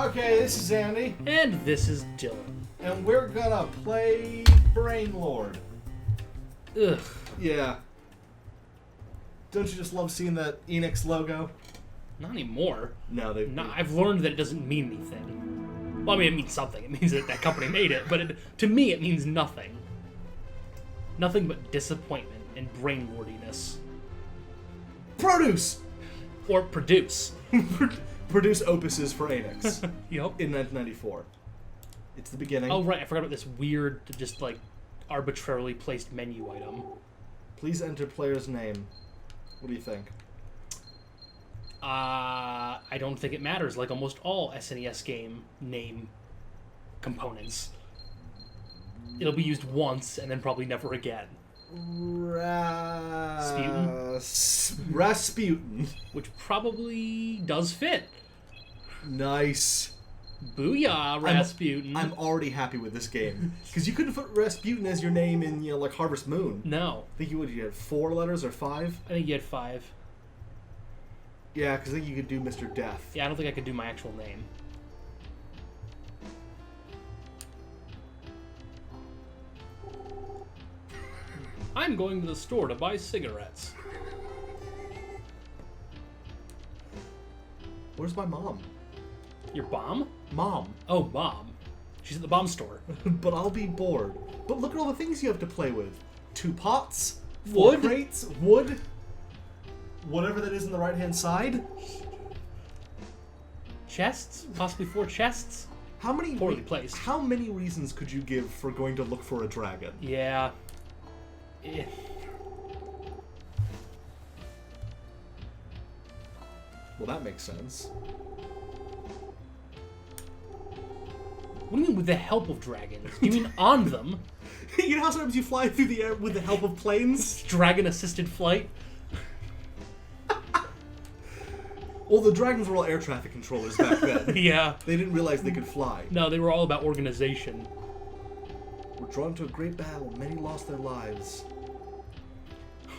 Okay, this is Andy. And this is Dillon. And we're gonna play Brain Lord. Ugh. Yeah. Don't you just love seeing that Enix logo? Not anymore. No, I've learned that it doesn't mean anything. Well, I mean, it means something. It means that company made it, but to me, it means nothing. Nothing but disappointment and brain lordiness. Produce! Or produce. Produce opuses for Enix. Yep. In 1994. It's the beginning. Oh, right. I forgot about this weird, just like, arbitrarily placed menu item. Please enter player's name. What do you think? I don't think it matters, like almost all SNES game name components. It'll be used once and then probably never again. Rasputin. Which probably does fit. Nice. Booyah, Rasputin. I'm already happy with this game. Because you couldn't put Rasputin as your name in, like Harvest Moon. No. I think you had 4 letters or 5? I think you had 5. Yeah, because I think you could do Mr. Death. Yeah, I don't think I could do my actual name. I'm going to the store to buy cigarettes. Where's my mom? Your bomb? Mom. Oh, Mom. She's at the bomb store. But I'll be bored. But look at all the things you have to play with. 2 pots, 4 Wood? crates, wood, whatever that is on the right-hand side. Chests? Possibly 4 chests? How many Poorly placed. How many reasons could you give for going to look for a dragon? Yeah. Well, that makes sense. What do you mean with the help of dragons? Do you mean on them? You know how sometimes you fly through the air with the help of planes? Dragon-assisted flight? Well, the dragons were all air traffic controllers back then. Yeah. They didn't realize they could fly. No, they were all about organization. We're drawn to a great battle. Many lost their lives.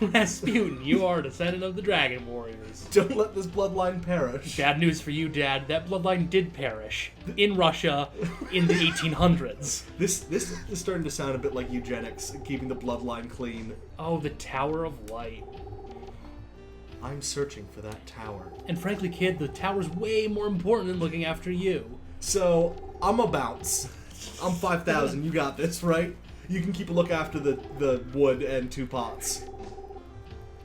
Rasputin, you are a descendant of the Dragon Warriors. Don't let this bloodline perish. Bad news for you, Dad. That bloodline did perish. In Russia, in the 1800s. This is starting to sound a bit like eugenics, keeping the bloodline clean. Oh, the Tower of Light. I'm searching for that tower. And frankly, kid, the tower's way more important than looking after you. So, I'm a bounce. I'm 5,000. You got this, right? You can keep a look after the wood and 2 pots.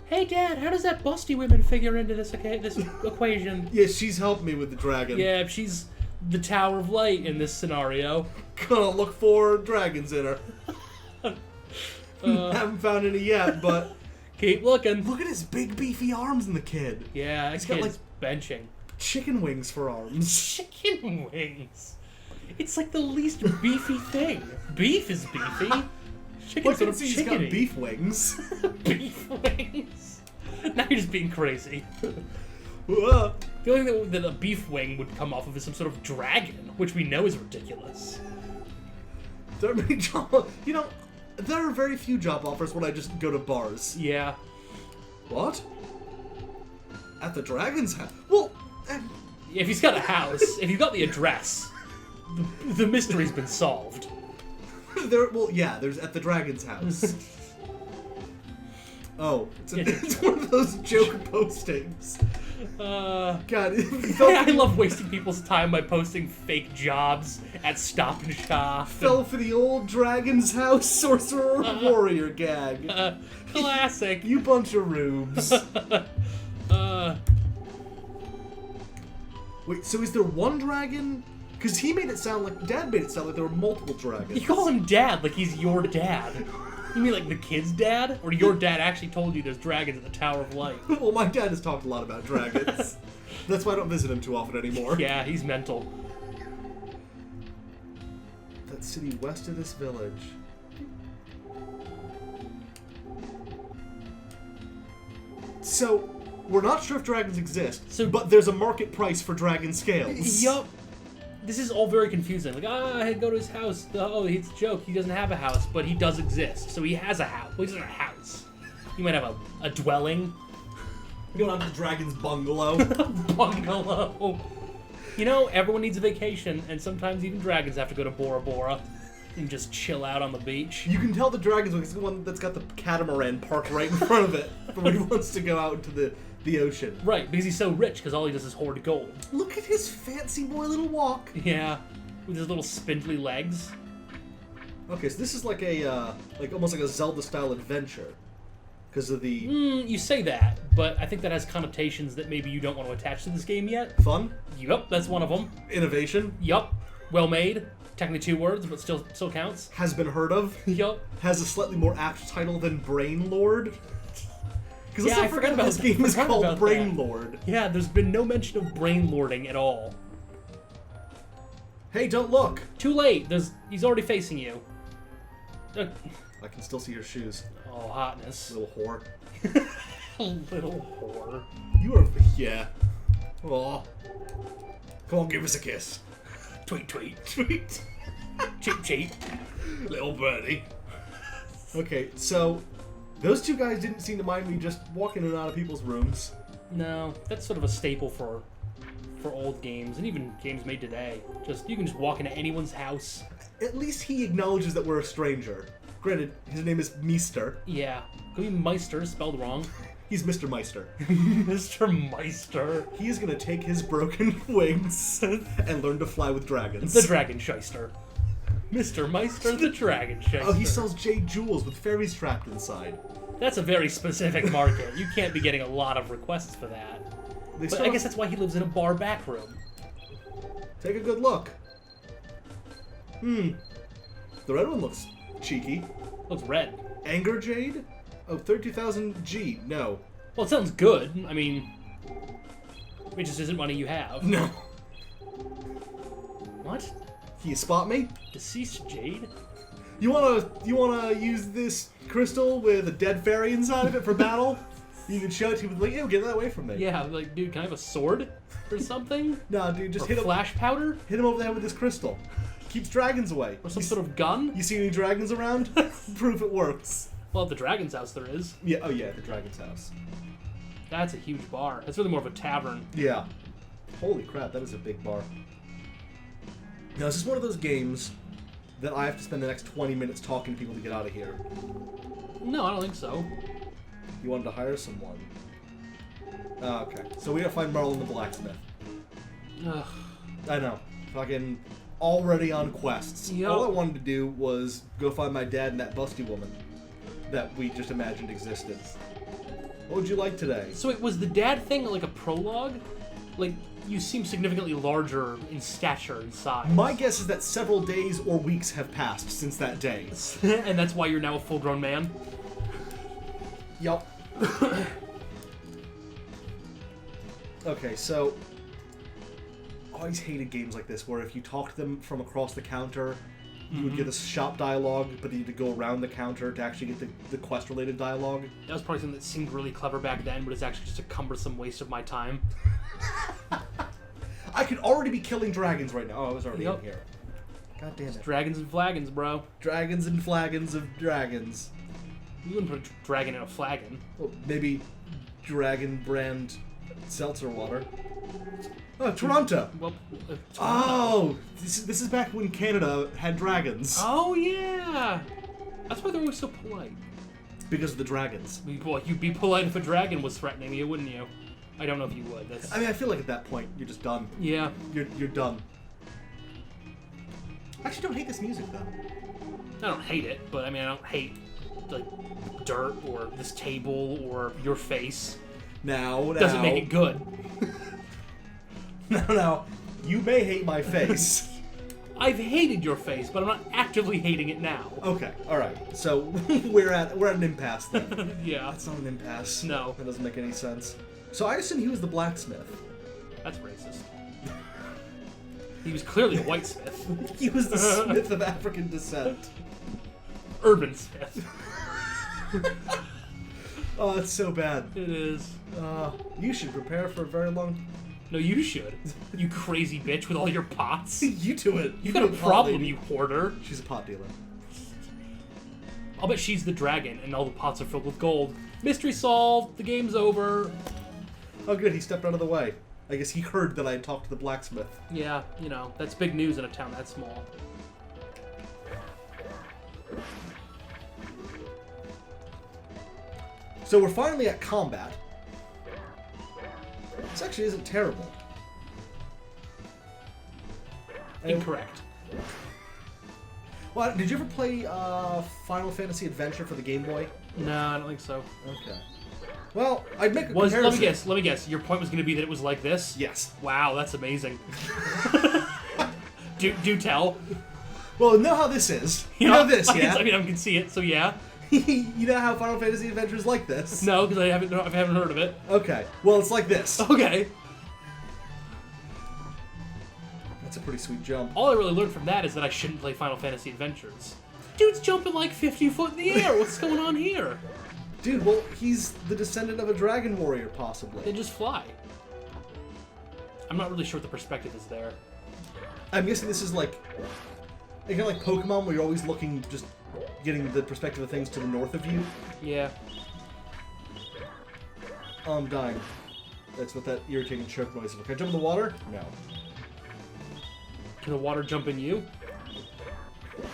Hey, Dad, how does that busty woman figure into this equation? Yeah, she's helped me with the dragon. Yeah, she's the Tower of Light in this scenario. Gonna look for dragons in her. Haven't found any yet, but... Keep looking. Look at his big beefy arms in the kid. Yeah, he's got got, benching. Chicken wings for arms. Chicken wings. It's like the least beefy thing. Beef is beefy. Chicken's sort of he's chickeny. got beef wings. Beef wings. Now you're just being crazy. Whoa. The only thing that a beef wing would come off of is some sort of dragon, which we know is ridiculous. There are many job... You know, there are very few job offers when I just go to bars. Yeah. What? At the dragon's house? Well... If he's got a house, if you've got the address, the mystery's been solved. There's at the dragon's house. Oh, it's one of those joke postings. God, I love wasting people's time by posting fake jobs at Stop and Shop. Fell for the old dragon's house sorcerer warrior gag. Classic. You bunch of rubes. Wait, so is there one dragon? Because Dad made it sound like there were multiple dragons. You call him Dad like he's your dad. You mean like the kid's dad? Or your dad actually told you there's dragons at the Tower of Light? Well, my dad has talked a lot about dragons. That's why I don't visit him too often anymore. Yeah, he's mental. That city west of this village. So, we're not sure if dragons exist, but there's a market price for dragon scales. Yup. This is all very confusing. Like, I go to his house. Oh, it's a joke. He doesn't have a house, but he does exist. So he has a house. Well, he doesn't have a house. He might have a dwelling. Going on to the dragon's bungalow. Bungalow. You know, everyone needs a vacation, and sometimes even dragons have to go to Bora Bora and just chill out on the beach. You can tell the dragon's one is the one that's got the catamaran parked right in front of it for when he wants to go out into the ocean. Right, because he's so rich, because all he does is hoard gold. Look at his fancy boy little walk. Yeah, with his little spindly legs. Okay, so this is like a, almost like a Zelda-style adventure. Because of the... You say that, but I think that has connotations that maybe you don't want to attach to this game yet. Fun? Yup, that's one of them. Innovation? Yup. Well made. Technically 2 words, but still counts. Has been heard of? Yup. Has a slightly more apt title than Brain Lord? Because Yeah, I forgot about this game is forgot called about Brain that. Lord. Yeah, there's been no mention of brain lording at all. Hey, don't look! Too late. He's already facing you. I can still see your shoes. Oh, hotness. Little whore. Little whore. You are... Yeah. Aw. Come on, give us a kiss. Tweet, tweet. Tweet. Cheep, cheep. Little birdie. Okay, so... Those two guys didn't seem to mind me just walking in and out of people's rooms. No, that's sort of a staple for old games, and even games made today. You can just walk into anyone's house. At least he acknowledges that we're a stranger. Granted, his name is Meester. Yeah. Could be Meister, spelled wrong. He's Mr. Meister. Mr. Meister. He is gonna take his broken wings and learn to fly with dragons. The Dragon Shyster. Mr. Meister, the Dragon Shyster. Oh, he sells jade jewels with fairies trapped inside. That's a very specific market. You can't be getting a lot of requests for that. But I guess that's why he lives in a bar back room. Take a good look. The red one looks cheeky. Looks red. Anger Jade? Oh, 32,000 G. No. Well, it sounds good. I mean, it just isn't money you have. No. What? Can you spot me? Deceased Jade? You wanna use this crystal with a dead fairy inside of it for battle? You can show it to him like, ew, get that away from me. Yeah, like, dude, can I have a sword or something? No, dude, just Or hit him. flash powder? Hit him over the head with this crystal. Keeps dragons away. Or some sort of gun? You see any dragons around? Proof it works. Well, at the Dragon's house there is. Yeah. Oh yeah, the dragon's house. That's a huge bar. That's really more of a tavern. Yeah. Holy crap, that is a big bar. Now, this is one of those games that I have to spend the next 20 minutes talking to people to get out of here. No, I don't think so. You wanted to hire someone. Okay. So we gotta find Merlin the blacksmith. Ugh. I know. Fucking already on quests. Yep. All I wanted to do was go find my dad and that busty woman that we just imagined existed. What would you like today? So it was the dad thing like a prologue? Like, you seem significantly larger in stature and size. My guess is that several days or weeks have passed since that day. And that's why you're now a full-grown man? Yup. Okay, so... I always hated games like this where if you talk to them from across the counter, you would get a shop dialogue, but you had to go around the counter to actually get the quest-related dialogue. That was probably something that seemed really clever back then, but it's actually just a cumbersome waste of my time. I could already be killing dragons right now. Oh, I was already Yep. in here. God damn it. Dragons and flagons, bro. Dragons and flagons of dragons. You wouldn't put a dragon in a flagon. Well, maybe dragon brand seltzer water. Oh, Toronto. Well, Oh, this is back when Canada had dragons. Oh, yeah! That's why they're always so polite. Because of the dragons. Well, you'd be polite if a dragon was threatening you, wouldn't you? I don't know if you would. That's... I mean, I feel like at that point, you're just done. Yeah. You're done. I actually don't hate this music, though. I don't hate it, but I mean, I don't hate, like, dirt or this table or your face. Now. Doesn't make it good. Now, you may hate my face. I've hated your face, but I'm not actively hating it now. Okay, alright. So, we're at an impasse then. Yeah. That's not an impasse. No. That doesn't make any sense. So I assume he was the blacksmith. That's racist. He was clearly a white smith. He was the smith of African descent. Urban smith. Oh, it's so bad. It is. You should prepare for a very long... No, you should. You crazy bitch with all your pots. You do it. You've got a problem, you hoarder. She's a pot dealer. I'll bet she's the dragon, and all the pots are filled with gold. Mystery solved. The game's over. Oh, good. He stepped out of the way. I guess he heard that I had talked to the blacksmith. Yeah, you know, that's big news in a town that small. So we're finally at combat. This actually isn't terrible. Incorrect. Well, did you ever play Final Fantasy Adventure for the Game Boy? No, I don't think so. Okay. Well, I'd make a comparison. Let me guess. Your point was going to be that it was like this? Yes. Wow, that's amazing. do tell. Well, know how this is. You know this, yeah? I can see it, so yeah. You know how Final Fantasy Adventure is like this? No, because I haven't heard of it. Okay. Well, it's like this. Okay. That's a pretty sweet jump. All I really learned from that is that I shouldn't play Final Fantasy Adventures. Dude's jumping like 50 foot in the air. What's going on here? Dude, well, he's the descendant of a dragon warrior, possibly. They just fly. I'm not really sure what the perspective is there. I'm guessing this is like... kind of like Pokemon, where you're always looking, just getting the perspective of things to the north of you. Yeah. Oh, I'm dying. That's what that irritating choke noise is. Can I jump in the water? No. Can the water jump in you?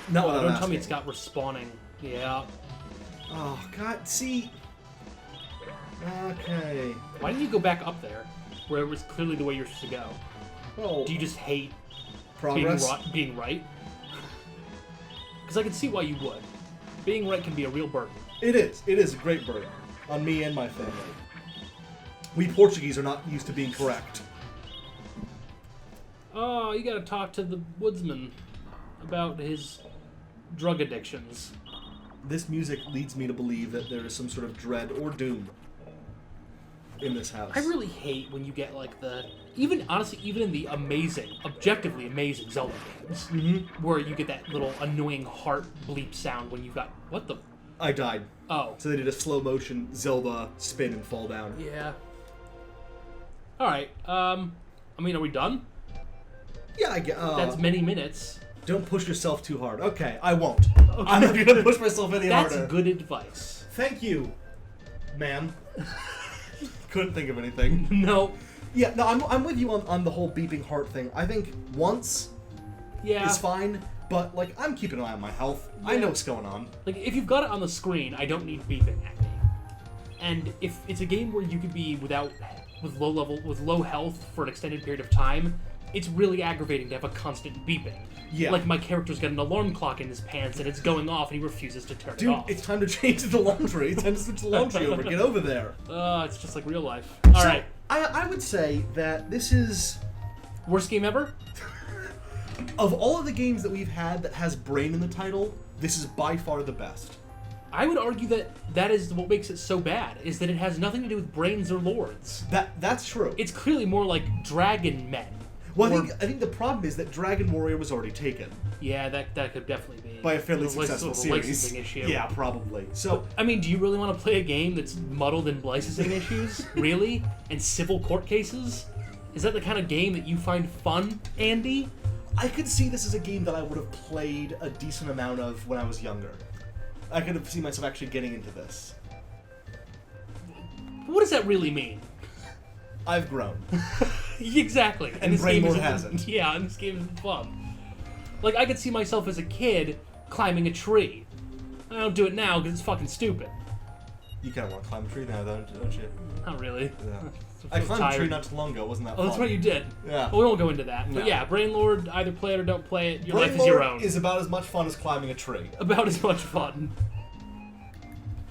No, don't tell me it's got respawning. Yeah. Oh, God, see... Okay. Why didn't you go back up there, where it was clearly the way you're supposed to go? Well... Do you just hate progress? being right? Because I can see why you would. Being right can be a real burden. It is. It is a great burden. On me and my family. We Portuguese are not used to being correct. Oh, you gotta talk to the woodsman about his drug addictions. This music leads me to believe that there is some sort of dread or doom in this house. I really hate when you get like the... Honestly, even in the objectively amazing Zelda games, where you get that little annoying heart bleep sound when you've got... What the... I died. Oh. So they did a slow motion Zelda spin and fall down. Yeah. Alright, are we done? Yeah, I get... That's many minutes. Don't push yourself too hard. Okay, I won't. Okay. I'm not going to push myself any harder. That's good advice. Thank you, ma'am. Couldn't think of anything. No. Yeah, no, I'm with you on the whole beeping heart thing. I think once is fine, but, like, I'm keeping an eye on my health. Yeah. I know what's going on. Like, if you've got it on the screen, I don't need beeping at me. And if it's a game where you could be with low health for an extended period of time, it's really aggravating to have a constant beeping. Yeah. Like, my character's got an alarm clock in his pants, and it's going off, and he refuses to turn it off. Dude, it's time to change the laundry. It's time to switch the laundry over. Get over there. It's just like real life. Alright. I would say that this is... Worst game ever? Of all of the games that we've had that has brain in the title, this is by far the best. I would argue that is what makes it so bad, is that it has nothing to do with brains or lords. That's true. It's clearly more like Dragon Men. Well, I think the problem is that Dragon Warrior was already taken. Yeah, that could definitely be. By a fairly successful series. Licensing issue. Yeah, probably. So, I mean, do you really want to play a game that's muddled in licensing issues? Really? And civil court cases? Is that the kind of game that you find fun, Andy? I could see this as a game that I would have played a decent amount of when I was younger. I could have seen myself actually getting into this. What does that really mean? I've grown. Exactly. And this game hasn't. Yeah, and this game isn't fun. Like, I could see myself as a kid climbing a tree. I don't do it now because it's fucking stupid. You kind of want to climb a tree now, don't you? Not really. Yeah. I climbed a tree not too long ago. Wasn't that fun? Oh, that's right, you did. Yeah. Well, we won't go into that. No. But yeah, Brainlord, either play it or don't play it. Your Brainlord life is your own. Is about as much fun as climbing a tree. About as much fun.